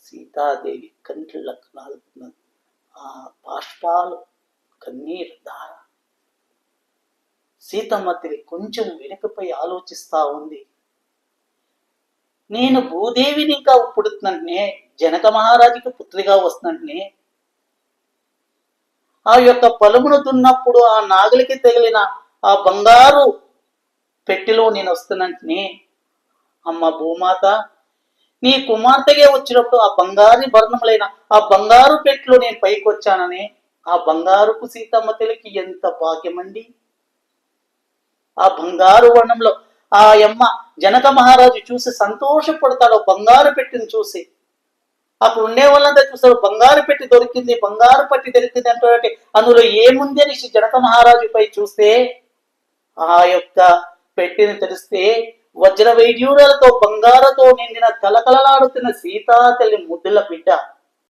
సీతాదేవి కంటిళ్ళకు నాలుగుతున్న ఆ బాష్పాలు, కన్నీరు ధార. సీతమ్మ తల్లి కొంచెం వెనుకపై ఆలోచిస్తా ఉంది. నేను భూదేవిని ఇంకా పుడుతున్నట్నే, జనక మహారాజుకి పుత్రిగా వస్తున్నట్నే, ఆ యొక్క పొలమును దున్నప్పుడు ఆ నాగలికి తగిలిన ఆ బంగారు పెట్టెలో నేను వస్తున్నట్నే, అమ్మ భూమాత నీ కుమార్తెగా వచ్చినప్పుడు ఆ బంగారు వర్ణములైన ఆ బంగారు పెట్టెలో నేను పైకి వచ్చానని, ఆ బంగారుకు సీతమ్మ తల్లికి ఎంత భాగ్యమండి. ఆ బంగారు వర్ణంలో ఆ యమ్మ జనక మహారాజు చూసి సంతోషపడతాడు. బంగారు పెట్టిని చూసి అప్పుడు ఉండే వాళ్ళంతా చూస్తారు, బంగారు పెట్టి దొరికింది, బంగారు పట్టి దొరికింది అంటే అందులో ఏముంది అని జనక మహారాజుపై చూస్తే ఆ యొక్క పెట్టిని తెరిస్తే వజ్ర వైడ్యూరాలతో బంగారుతో నిండిన కలకలలాడుతున్న సీతా తల్లి ముద్దుల బిడ్డ